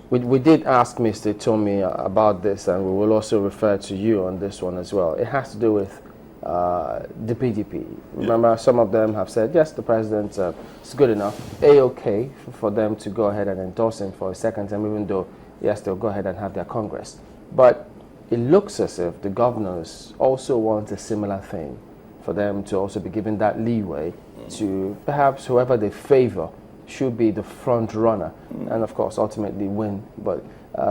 We did ask Mr. Tommy about this, and we will also refer to you on this one as well. It has to do with the PDP. Remember, some of them have said, yes, the president is good enough, A-OK for them to go ahead and endorse him for a second time, even though, yes, they'll go ahead and have their Congress. But it looks as if the governors also want a similar thing, for them to also be given that leeway to perhaps whoever they favor should be the front runner and, of course, ultimately win. But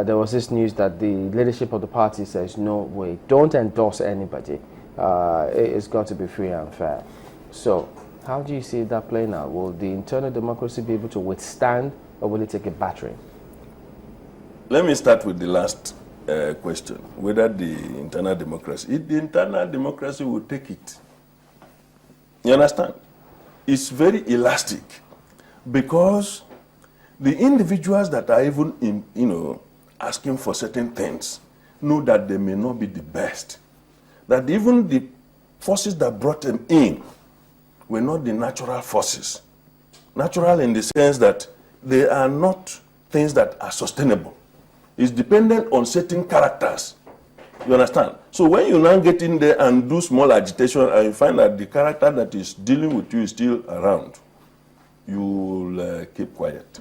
there was this news that the leadership of the party says, no way, don't endorse anybody. It's got to be free and fair. So how do you see that playing out? Will the internal democracy be able to withstand, or will it take a battering? Let me start with the last question, whether the internal democracy. If the internal democracy will take it, you understand? It's very elastic. Because the individuals that are even, asking for certain things know that they may not be the best. That even the forces that brought them in were not the natural forces. Natural in the sense that they are not things that are sustainable. It's dependent on certain characters. You understand? So when you now get in there and do small agitation and you find that the character that is dealing with you is still around, you will keep quiet.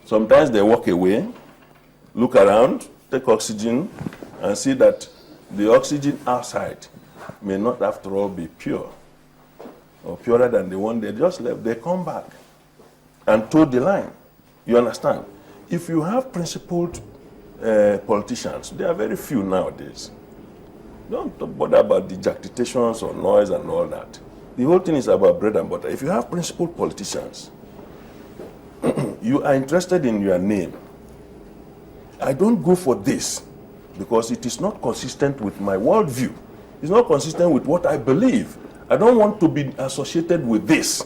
Sometimes they walk away, look around, take oxygen, and see that the oxygen outside may not, after all, be pure or purer than the one they just left. They come back and toe the line. You understand? If you have principled politicians, there are very few nowadays. Don't bother about the jactitations or noise and all that. The whole thing is about bread and butter. If you have principled politicians, you are interested in your name. I don't go for this because it is not consistent with my worldview. It's not consistent with what I believe. I don't want to be associated with this.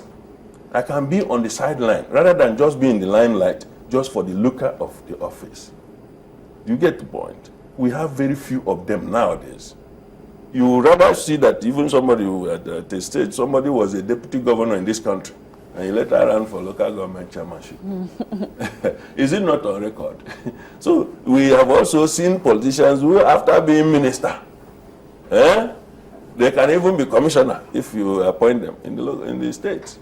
I can be on the sideline rather than just be in the limelight just for the lucre of the office. You get the point? We have very few of them nowadays. You would rather see that even somebody who at a stage, somebody was a deputy governor in this country, and he later ran for local government chairmanship. Is it not on record? So we have also seen politicians who, after being minister, they can even be commissioner if you appoint them in the state,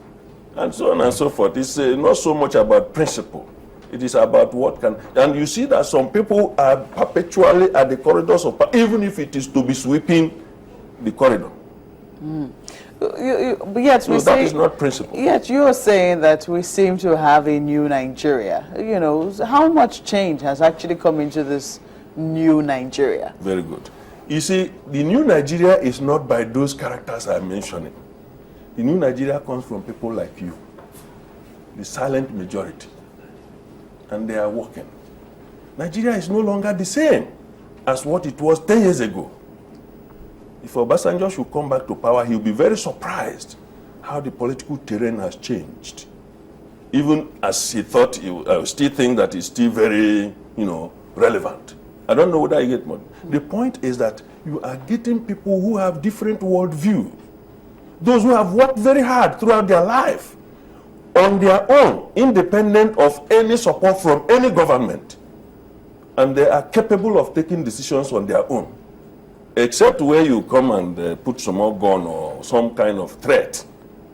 and so on and so forth. It's not so much about principle. It is about what can, and you see that some people are perpetually at the corridors of power, even if it is to be sweeping the corridor. Yet so that is not principle. Yet you are saying that we seem to have a new Nigeria. You know, how much change has actually come into this new Nigeria? Very good. You see, the new Nigeria is not by those characters I'm mentioning. The new Nigeria comes from people like you, the silent majority. And they are working. Nigeria is no longer the same as what it was 10 years ago. If Obasanjo should come back to power, he'll be very surprised how the political terrain has changed. Even as he thought, he still think that it's still very, relevant. I don't know whether you get more. The point is that you are getting people who have different worldview. Those who have worked very hard throughout their life, on their own, independent of any support from any government. And they are capable of taking decisions on their own. Except where you come and put some more gun or some kind of threat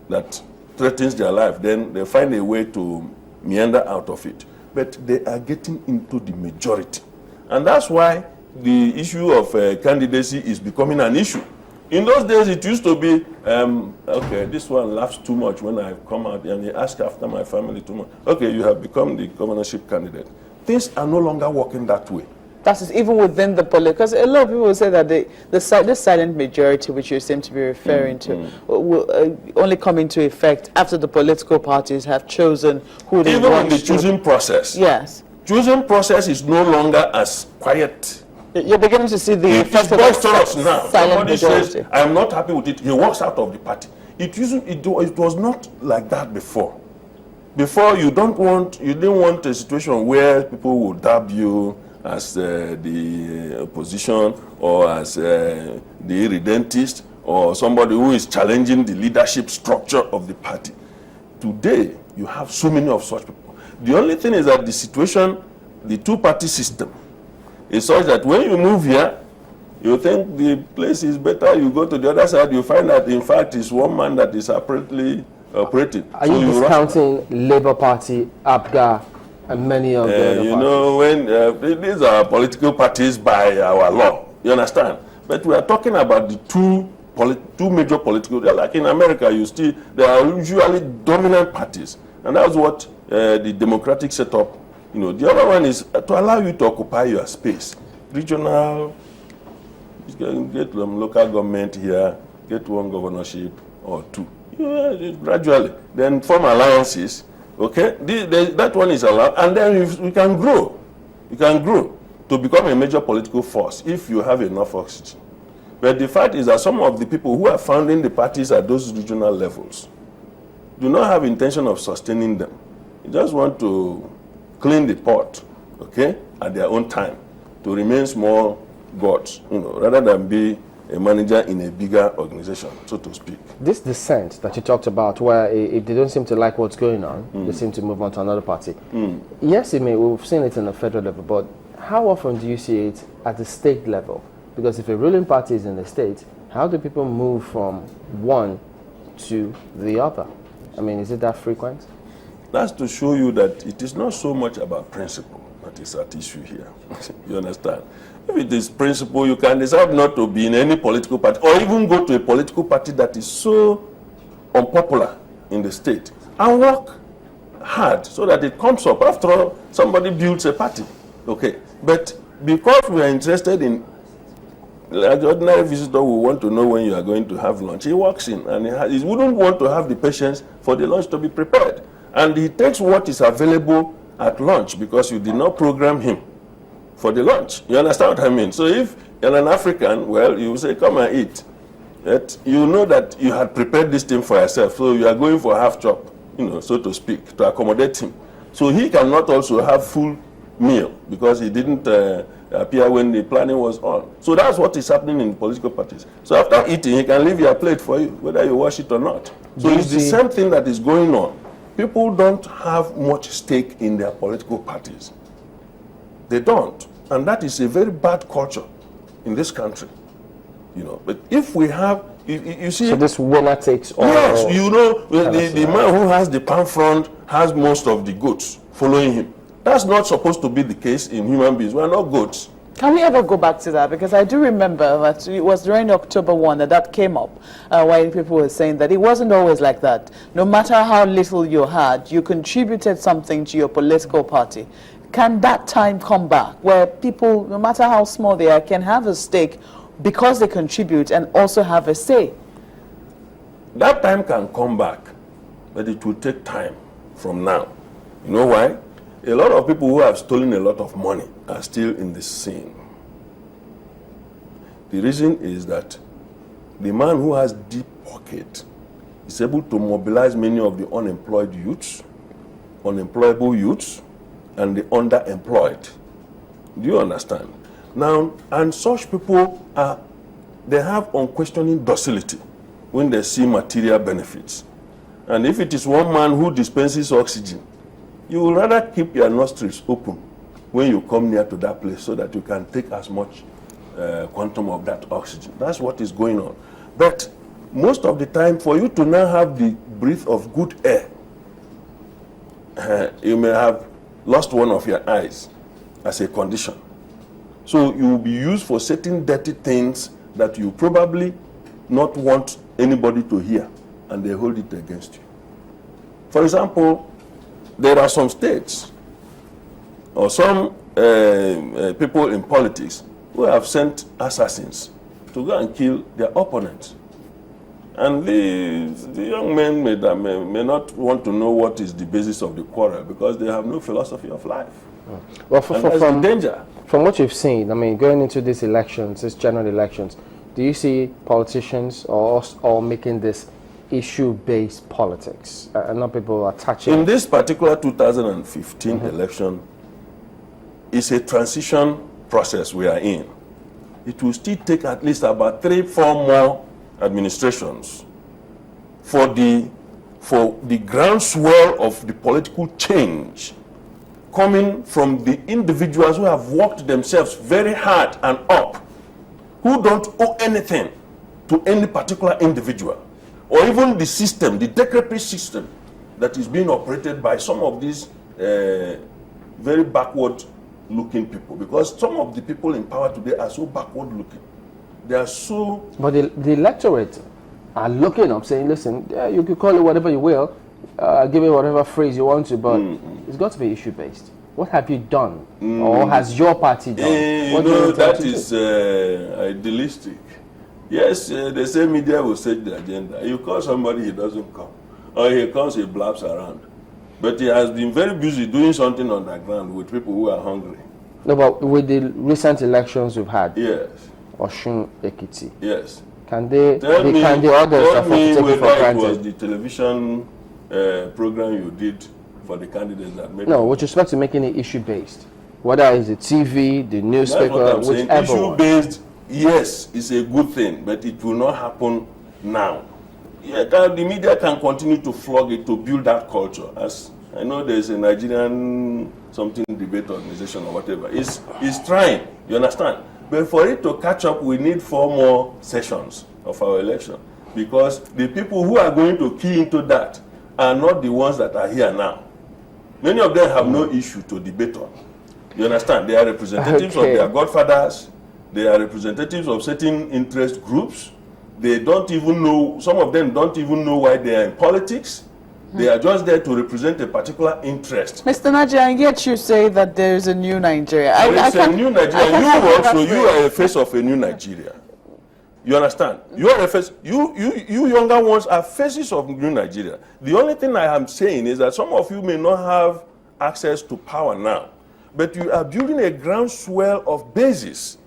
that threatens their life, then they find a way to meander out of it. But they are getting into the majority. And that's why the issue of candidacy is becoming an issue. In those days, it used to be, okay, this one laughs too much when I come out and they ask after my family too much. Okay, you have become the governorship candidate. Things are no longer working that way. That is even within the political, because a lot of people say that the silent majority, which you seem to be referring to, will only come into effect after the political parties have chosen who they want. Even in the choosing process. Yes. Choosing process is no longer as quiet. You're beginning to see the effect of boisterous now. Somebody majority. says, I'm not happy with it. He walks out of the party. It was not like that before. Before, you didn't want a situation where people would dab you as the opposition or as the irredentist or somebody who is challenging the leadership structure of the party. Today, you have so many of such people. The only thing is that the situation the two-party system is such that when you move here, you think the place is better, you go to the other side, you find that in fact it's one man that is apparently operating. Are you discounting Labour Party, APGA, and many of the other parties? You know, when these are political parties by our law, you understand? But we are talking about the two major political, like in America, there are usually dominant parties. And that's what the democratic setup, you know. The other one is to allow you to occupy your space. Regional, you can get local government here, get one governorship or two. Gradually, then form alliances. Okay, that one is allowed, and then we can grow. You can grow to become a major political force if you have enough oxygen. But the fact is that some of the people who are founding the parties at those regional levels do not have intention of sustaining them. They just want to clean the pot, okay, at their own time, to remain small gods, you know, rather than be a manager in a bigger organization, so to speak. This dissent that you talked about, where if they don't seem to like what's going on, they seem to move on to another party. Yes, we've seen it in the federal level, but how often do you see it at the state level? Because if a ruling party is in the state, how do people move from one to the other? I mean, is it that frequent? That's to show you that it is not so much about principle that is at issue here. You understand? If it is principle, you can decide not to be in any political party, or even go to a political party that is so unpopular in the state, and work hard so that it comes up. After all, somebody builds a party, okay? But because we are interested in, like the ordinary visitor will want to know when you are going to have lunch, he walks in and he wouldn't want to have the patience for the lunch to be prepared. And he takes what is available at lunch because you did not program him for the lunch. You understand what I mean? So if you're an African, well, you say, come and eat. Yet you know that you had prepared this thing for yourself, so you are going for half chop, you know, so to speak, to accommodate him. So he cannot also have full meal because he didn't appear when the planning was on. So that's what is happening in political parties. So after eating, he can leave your plate for you, whether you wash it or not. So it's the same thing that is going on. People don't have much stake in their political parties. They don't. And that is a very bad culture in this country. You know, but if we have, you see... So this winner takes all... Yes, you know, the man who has the palm front has most of the goats following him. That's not supposed to be the case in human beings. We are not goats. Can we ever go back to that? Because I do remember that it was during October 1 that came up when people were saying that it wasn't always like that. No matter how little you had, you contributed something to your political party. Can that time come back where people, no matter how small they are, can have a stake because they contribute and also have a say? That time can come back, but it will take time from now. You know why? A lot of people who have stolen a lot of money are still in the scene. The reason is that the man who has deep pocket is able to mobilize many of the unemployed youths, unemployable youths, and the underemployed. Do you understand? Now, and such people they have unquestioning docility when they see material benefits. And if it is one man who dispenses oxygen, you will rather keep your nostrils open when you come near to that place so that you can take as much quantum of that oxygen. That's what is going on. But most of the time, for you to now have the breath of good air, you may have lost one of your eyes as a condition. So you will be used for certain dirty things that you probably not want anybody to hear, and they hold it against you. For example, there are some states or some people in politics who have sent assassins to go and kill their opponents. And the young men may not want to know what is the basis of the quarrel because they have no philosophy of life. Well, from danger. From what you've seen, I mean, going into these elections, these general elections, do you see politicians or making this issue-based politics and not people attaching? In this particular 2015 election, it's a transition process we are in. It will still take at least about 3-4 more administrations for the groundswell of the political change coming from the individuals who have worked themselves very hard and up, who don't owe anything to any particular individual, or even the system, the decrepit system that is being operated by some of these very backward-looking people. Because some of the people in power today are so backward-looking. They are so... But the electorate are looking up, saying, listen, yeah, you can call it whatever you will, give it whatever phrase you want to, but it's got to be issue-based. What have you done? Or has your party done? You know, that is idealistic. Yes, they say media will set the agenda. You call somebody, he doesn't come. Or he comes, he blabs around. But he has been very busy doing something on the ground with people who are hungry. No, but with the recent elections we've had, yes, Osun, Ekiti, yes, can the others tell me take it for whether it was granted? the television program you did for the candidates that made No, with respect to making it issue-based, whether it's the TV, the newspaper, that's what I'm saying. whichever one. Issue-based, yes, it's a good thing, but it will not happen now. Yeah, the media can continue to flog it to build that culture. As I know there's a Nigerian something debate organization or whatever. It's trying, you understand? But for it to catch up, we need 4 more sessions of our election. Because the people who are going to key into that are not the ones that are here now. Many of them have no issue to debate on. You understand? They are representatives of their godfathers. They are representatives of certain interest groups. They don't even know, some of them don't even know why they are in politics. They are just there to represent a particular interest. Mr. Naji, and yet you say that there is a new Nigeria. There is a new Nigeria. You are a face of a new Nigeria. You understand? You are a face. You younger ones are faces of new Nigeria. The only thing I am saying is that some of you may not have access to power now, but you are building a groundswell of basis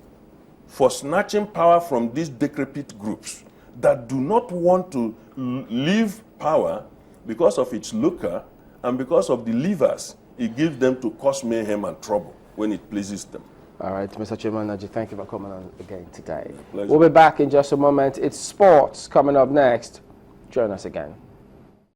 for snatching power from these decrepit groups that do not want to leave power because of its lucre and because of the levers it gives them to cause mayhem and trouble when it pleases them. All right, Mr. Chairman Naji, thank you for coming on again today. Pleasure. We'll be back in just a moment. It's sports coming up next. Join us again.